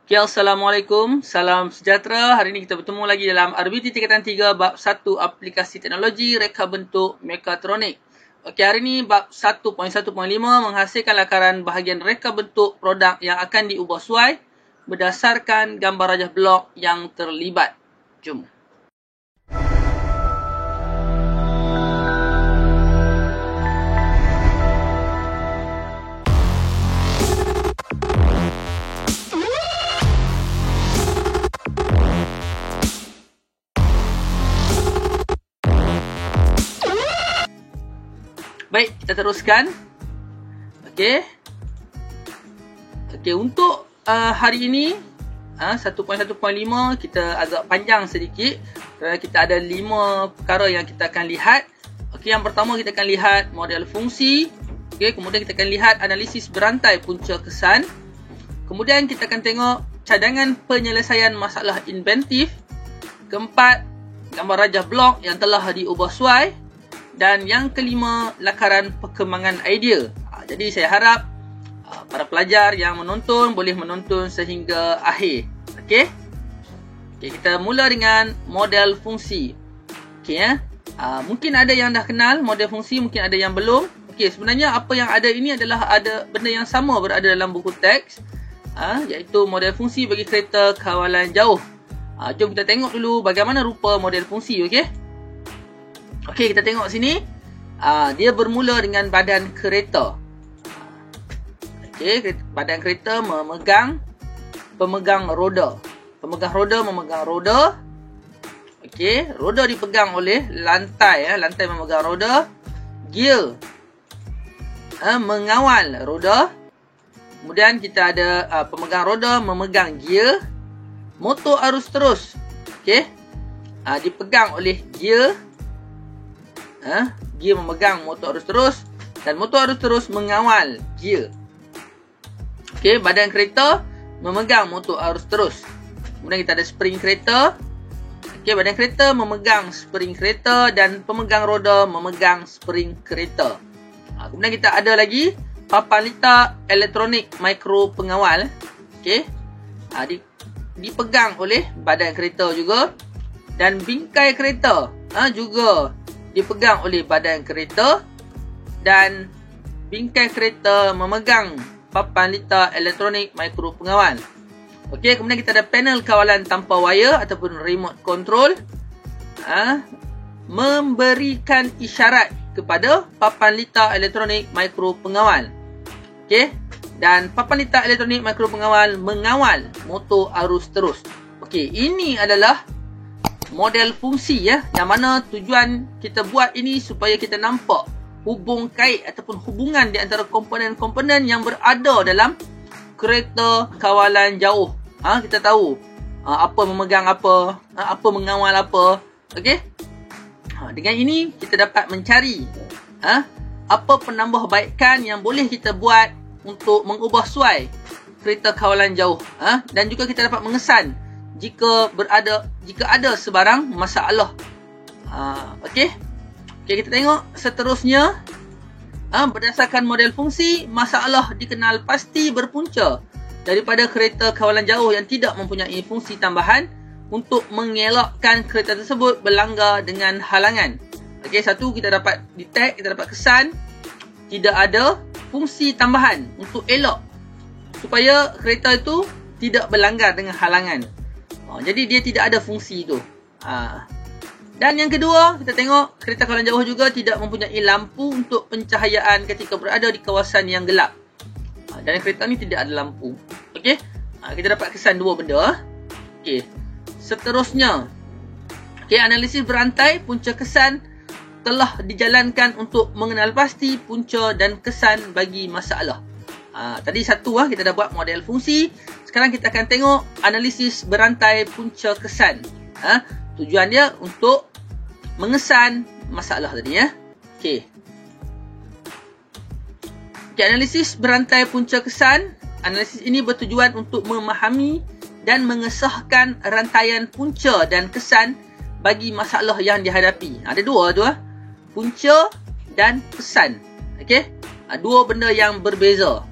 Okay, Assalamualaikum, salam sejahtera. Hari ini kita bertemu lagi dalam RBT tingkatan 3 bab 1 aplikasi teknologi reka bentuk mekatronik. Okey, hari ini bab 1.1.5 menghasilkan lakaran bahagian reka bentuk produk yang akan diubah suai berdasarkan gambar rajah blok yang terlibat. Jom. Baik, kita teruskan. Okey. Okey, untuk hari ini 1.1.5 kita agak panjang sedikit kerana kita ada 5 perkara yang kita akan lihat. Okey, yang pertama kita akan lihat model fungsi. Okey, kemudian kita akan lihat analisis berantai punca kesan. Kemudian kita akan tengok cadangan penyelesaian masalah inventif. Keempat, gambar rajah blok yang telah diubah suai. Dan yang kelima, lakaran perkembangan idea. Jadi saya harap para pelajar yang menonton boleh menonton sehingga akhir. Okey. Okey, kita mula dengan model fungsi. Okey ya. Mungkin ada yang dah kenal model fungsi, mungkin ada yang belum. Okey, sebenarnya apa yang ada ini adalah ada benda yang sama berada dalam buku teks. Iaitu model fungsi bagi kereta kawalan jauh. Jom kita tengok dulu bagaimana rupa model fungsi, okey? Okey, kita tengok sini. Dia bermula dengan badan kereta. Okey, badan kereta memegang pemegang roda. Pemegang roda memegang roda. Okey, roda dipegang oleh lantai. Lantai memegang roda. Gear mengawal roda. Kemudian kita ada pemegang roda memegang gear. Motor arus terus. Okey, dipegang oleh gear. Gear memegang motor arus terus dan motor arus terus mengawal gear. Okey, badan kereta memegang motor arus terus. Kemudian kita ada spring kereta. Okey, badan kereta memegang spring kereta dan pemegang roda memegang spring kereta. Kemudian kita ada lagi papan litar elektronik mikro pengawal. Okey, dipegang oleh badan kereta juga dan bingkai kereta juga dipegang oleh badan kereta dan bingkai kereta memegang papan litar elektronik mikro pengawal. Okey, kemudian kita ada panel kawalan tanpa wire ataupun remote control. Memberikan isyarat kepada papan litar elektronik mikro pengawal. Okey, dan papan litar elektronik mikro pengawal mengawal motor arus terus. Okey, ini adalah model fungsi yang mana tujuan kita buat ini supaya kita nampak hubung kait ataupun hubungan di antara komponen-komponen yang berada dalam kereta kawalan jauh. Kita tahu apa memegang apa, apa mengawal apa. Okey. Dengan ini kita dapat mencari apa penambahbaikan yang boleh kita buat untuk mengubah suai kereta kawalan jauh. Dan juga kita dapat mengesan jika ada sebarang masalah. Okey. Okey, kita tengok seterusnya. Berdasarkan model fungsi, masalah dikenal pasti berpunca daripada kereta kawalan jauh yang tidak mempunyai fungsi tambahan untuk mengelakkan kereta tersebut berlanggar dengan halangan. Okey, satu kita dapat detect, kita dapat kesan tidak ada fungsi tambahan untuk elak supaya kereta itu tidak berlanggar dengan halangan. Jadi dia tidak ada fungsi itu. Dan yang kedua, kita tengok kereta kawalan jauh juga tidak mempunyai lampu untuk pencahayaan ketika berada di kawasan yang gelap. Dan kereta ni tidak ada lampu. Okey. Kita dapat kesan dua benda. Okey. Seterusnya. Okey, analisis berantai punca kesan telah dijalankan untuk mengenal pasti punca dan kesan bagi masalah. Tadi satu kita dah buat model fungsi. Sekarang kita akan tengok analisis berantai punca kesan. Tujuan dia untuk mengesan masalah tadi ya. Okey. Okey, analisis berantai punca kesan. Analisis ini bertujuan untuk memahami dan mengesahkan rantaian punca dan kesan bagi masalah yang dihadapi. Ada dua tu punca dan kesan. Okey. Dua benda yang berbeza.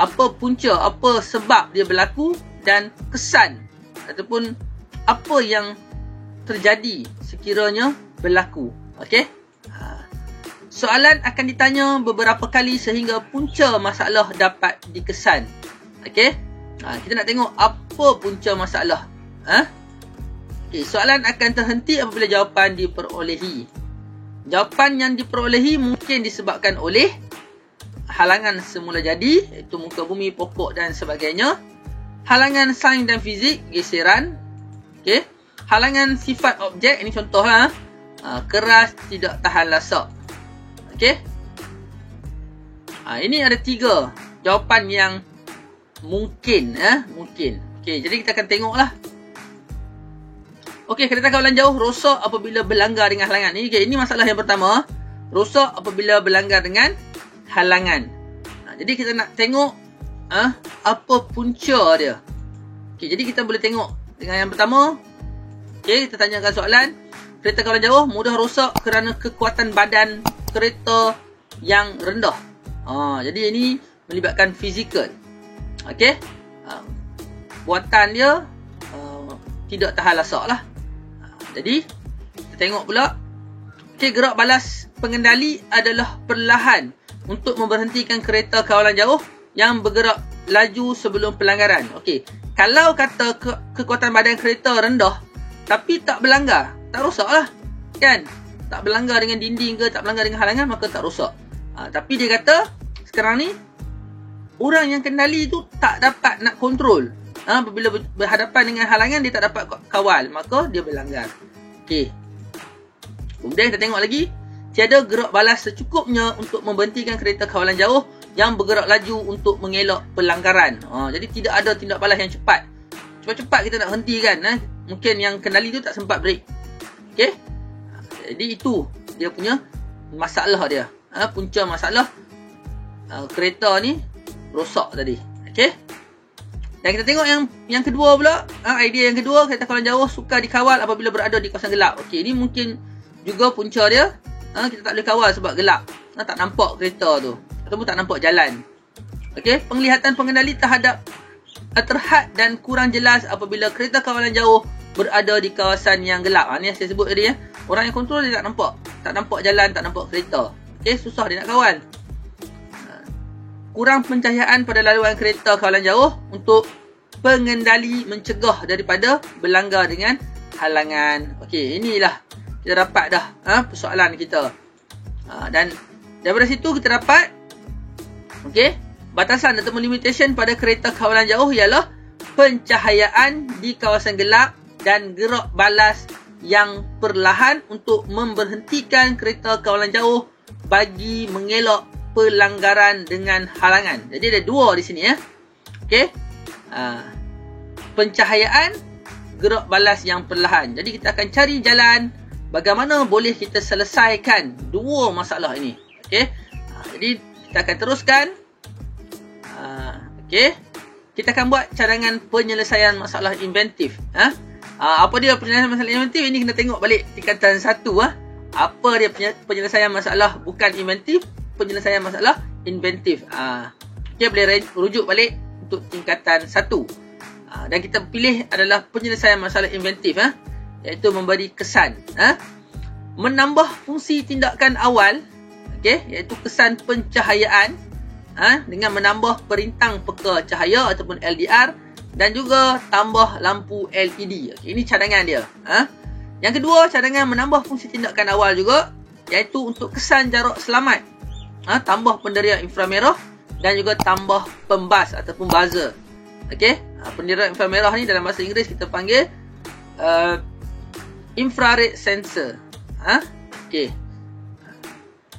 apa punca, apa sebab dia berlaku dan kesan ataupun apa yang terjadi sekiranya berlaku. Okey? Soalan akan ditanya beberapa kali sehingga punca masalah dapat dikesan. Okey? Kita nak tengok apa punca masalah. Okay, soalan akan terhenti apabila jawapan diperolehi. Jawapan yang diperolehi mungkin disebabkan oleh halangan semula jadi, iaitu muka bumi, pokok dan sebagainya. Halangan sains dan fizik, geseran. Okay. Halangan sifat objek, ini contohlah. Keras, tidak tahan lasak. Okay. Ini ada 3 jawapan yang mungkin. Mungkin. Okay, jadi kita akan tengoklah. Okey, kereta kawalan jauh rosak apabila berlanggar dengan halangan. Ini masalah yang pertama. Rosak apabila berlanggar dengan halangan. Jadi kita nak tengok apa punca dia. Okey, jadi kita boleh tengok dengan yang pertama. Okey, kita tanyakan soalan. Kereta kawalan jauh mudah rosak kerana kekuatan badan kereta yang rendah. Jadi ini melibatkan fizikal. Okey. Buatan dia tidak tahan lasak lah. Jadi, kita tengok pula. Okay, gerak balas pengendali adalah perlahan untuk memberhentikan kereta kawalan jauh yang bergerak laju sebelum pelanggaran. Okey, kalau kata kekuatan badan kereta rendah tapi tak berlanggar, tak rosak lah. Kan? Tak berlanggar dengan dinding ke, tak berlanggar dengan halangan, maka tak rosak. Tapi dia kata, sekarang ni, orang yang kendali tu tak dapat nak kontrol. Apabila berhadapan dengan halangan, dia tak dapat kawal, maka dia berlanggar. Okey. Kemudian kita tengok lagi. Tiada gerak balas secukupnya untuk memberhentikan kereta kawalan jauh yang bergerak laju untuk mengelak pelanggaran. Jadi tidak ada tindak balas yang cepat. Cepat-cepat kita nak hentikan. Mungkin yang kendali tu tak sempat break. Okey. Jadi itu dia punya masalah dia. Punca masalah kereta ni rosak tadi. Okey. Dan kita tengok yang kedua pula. Idea yang kedua, kereta kawalan jauh sukar dikawal apabila berada di kawasan gelap. Okey, ini mungkin juga punca dia. Kita tak boleh kawal sebab gelap. Tak nampak kereta tu. Ataupun tak nampak jalan. Okey, penglihatan pengendali terhad dan kurang jelas apabila kereta kawalan jauh berada di kawasan yang gelap. Ni yang saya sebut tadi. Orang yang kontrol dia tak nampak. Tak nampak jalan, tak nampak kereta. Okey, susah dia nak kawal. Kurang pencahayaan pada laluan kereta kawalan jauh untuk pengendali mencegah daripada berlanggar dengan halangan. Okey, inilah kita dapat dah persoalan kita. Dan daripada situ kita dapat batasan atau limitation pada kereta kawalan jauh ialah pencahayaan di kawasan gelap dan gerak balas yang perlahan untuk memberhentikan kereta kawalan jauh bagi mengelak pelanggaran dengan halangan. Jadi ada 2 di sini Okey. Pencahayaan, gerak balas yang perlahan. Jadi kita akan cari jalan bagaimana boleh kita selesaikan 2 masalah ini. Okey. Jadi kita akan teruskan. Okey. Kita akan buat cadangan penyelesaian masalah inventif. Apa dia penyelesaian masalah inventif? Ini kena tengok balik tingkatan 1 Apa dia penyelesaian masalah bukan inventif? Penyelesaian masalah inventif. Kita boleh rujuk balik untuk tingkatan 1. Dan kita pilih adalah penyelesaian masalah inventif, iaitu memberi kesan. Menambah fungsi tindakan awal, iaitu kesan pencahayaan, dengan menambah perintang peka cahaya ataupun LDR, dan juga tambah lampu LED. Ini cadangan dia. Yang kedua, cadangan menambah fungsi tindakan awal juga, iaitu untuk kesan jarak selamat. Tambah penderian inframerah dan juga tambah pembas ataupun buzzer. Okey, penderian inframerah ni dalam bahasa Inggeris kita panggil infrared sensor. Okey.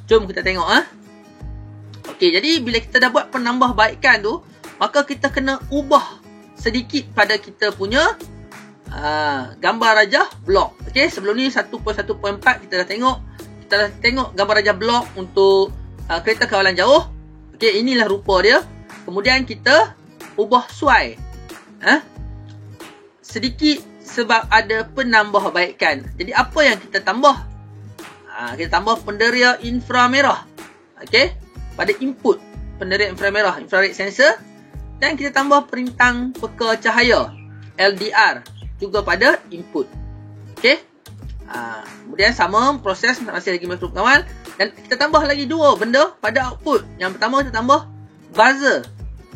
Jom kita tengok Okey, jadi bila kita dah buat penambahbaikan tu, maka kita kena ubah sedikit pada kita punya gambar rajah blok. Okey, sebelum ni 1.1.4 kita dah tengok gambar rajah blok untuk kereta kawalan jauh. Okey, inilah rupa dia. Kemudian kita ubah suai sedikit sebab ada penambahbaikan. Jadi apa yang kita tambah? Kita tambah penderian inframerah. Okey, pada input penderian inframerah, infrared sensor. dan kita tambah perintang peka cahaya LDR juga pada input. Okey. Kemudian sama proses masih lagi mikropengawal, dan kita tambah lagi dua benda pada output. Yang pertama kita tambah buzzer.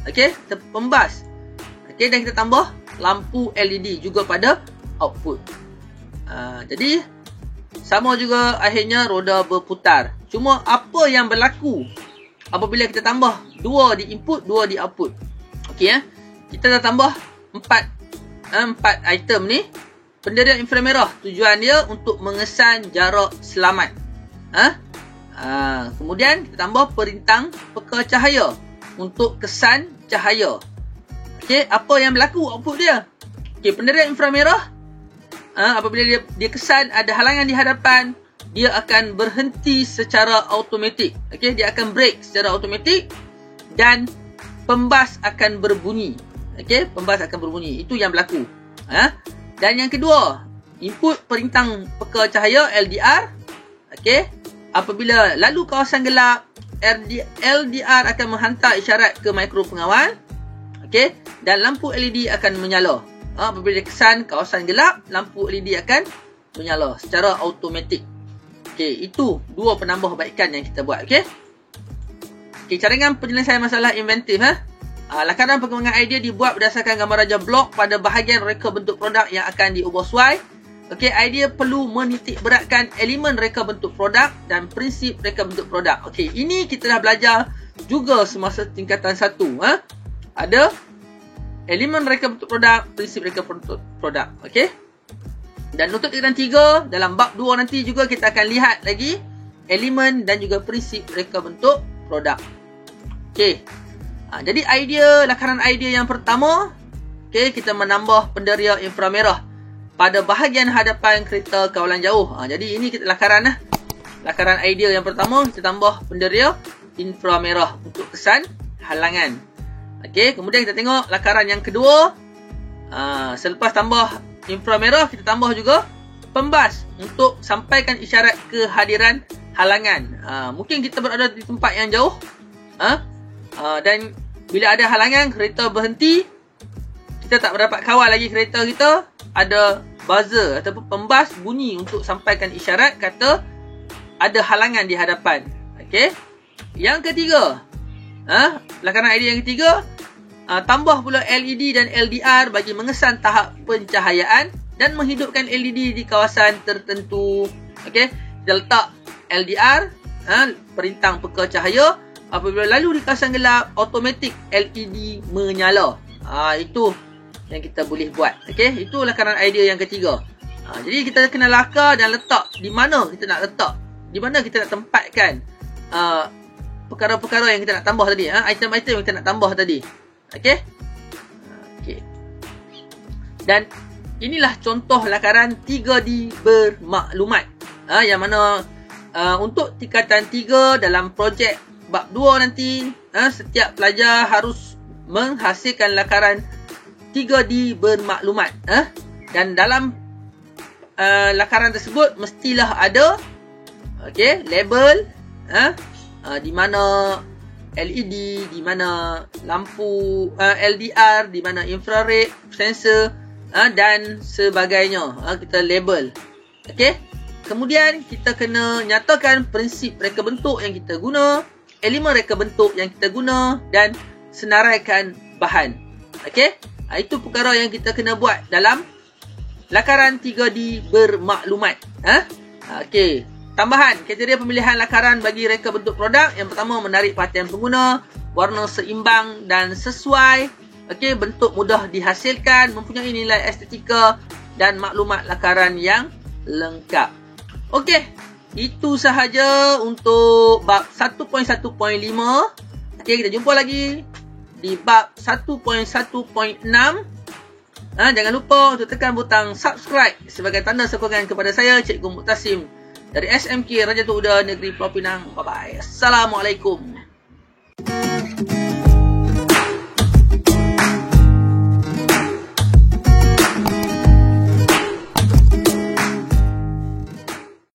Okey, pembas. Okey, dan kita tambah lampu LED juga pada output. Jadi sama juga akhirnya roda berputar. Cuma apa yang berlaku apabila kita tambah dua di input, dua di output? Okey ya. Kita dah tambah 4 item ni. Pendirian inframerah, tujuan dia untuk mengesan jarak selamat. Kemudian kita tambah perintang peka cahaya untuk kesan cahaya. Okey, apa yang berlaku output dia? Okey, pendirian inframerah, apabila dia kesan ada halangan di hadapan, dia akan berhenti secara automatik. Okey, dia akan break secara automatik dan pembas akan berbunyi. Okey, pembas akan berbunyi. Itu yang berlaku. Dan yang kedua, input perintang peka cahaya LDR. Okey, apabila lalu kawasan gelap, LDR akan menghantar isyarat ke mikropengawal. Okey, dan lampu LED akan menyala. Apabila kesan kawasan gelap, lampu LED akan menyala secara automatik. Okey, itu dua penambahbaikan yang kita buat. Okey, cadangan penyelesaian masalah inventif. Lakaran pengembangan idea dibuat berdasarkan gambar raja blok pada bahagian reka bentuk produk yang akan diubah suai. Okey, idea perlu menitik beratkan elemen reka bentuk produk dan prinsip reka bentuk produk. Okey, ini kita dah belajar juga semasa tingkatan 1. Ada elemen reka bentuk produk, prinsip reka bentuk produk. Okey. Dan untuk tingkatan 3, dalam bab 2 nanti juga kita akan lihat lagi elemen dan juga prinsip reka bentuk produk. Okey. Jadi lakaran idea yang pertama, okey, kita menambah penderia inframerah pada bahagian hadapan kereta kawalan jauh. Jadi ini kita lakaran idea yang pertama, kita tambah penderia inframerah untuk kesan halangan. Okey, kemudian kita tengok lakaran yang kedua. Selepas tambah inframerah, kita tambah juga pembas untuk sampaikan isyarat kehadiran halangan. Mungkin kita berada di tempat yang jauh, dan bila ada halangan, kereta berhenti, kita tak dapat kawal lagi kereta kita, ada buzzer ataupun pembas bunyi untuk sampaikan isyarat kata ada halangan di hadapan. Okey. Yang ketiga, lakaran idea yang ketiga, tambah pula LED dan LDR bagi mengesan tahap pencahayaan dan menghidupkan LED di kawasan tertentu. Okey, kita letak LDR, perintang peka cahaya. Apabila lalu di kawasan gelap, automatik LED menyala. Itu yang kita boleh buat. Okey, itu lakaran idea yang ketiga. Jadi kita kena lakar dan letak di mana kita nak letak, di mana kita nak tempatkan perkara-perkara yang kita nak tambah tadi, item-item yang kita nak tambah tadi. Okey. Okey. Dan inilah contoh lakaran 3D bermaklumat. Yang mana untuk tingkatan 3 dalam projek bab 2 nanti, setiap pelajar harus menghasilkan lakaran 3D bermaklumat. Dan dalam lakaran tersebut mestilah ada label, di mana LED, di mana lampu LDR, di mana infrared sensor, dan sebagainya. Kita label. Okey. Kemudian kita kena nyatakan prinsip reka bentuk yang kita guna, elemen reka bentuk yang kita guna, dan senaraikan bahan. Okey. Itu perkara yang kita kena buat dalam lakaran 3D bermaklumat. Okey. Tambahan, kriteria pemilihan lakaran bagi reka bentuk produk. Yang pertama, menarik perhatian pengguna, warna seimbang dan sesuai. Okey, bentuk mudah dihasilkan, mempunyai nilai estetika dan maklumat lakaran yang lengkap. Okey, itu sahaja untuk bab 1.1.5. Okey, kita jumpa lagi di bab 1.1.6. Jangan lupa untuk tekan butang subscribe sebagai tanda sokongan kepada saya, Cikgu Muqtasim, dari SMK Raja Tua Uda Negeri Pulau Pinang. Bye-bye. Assalamualaikum.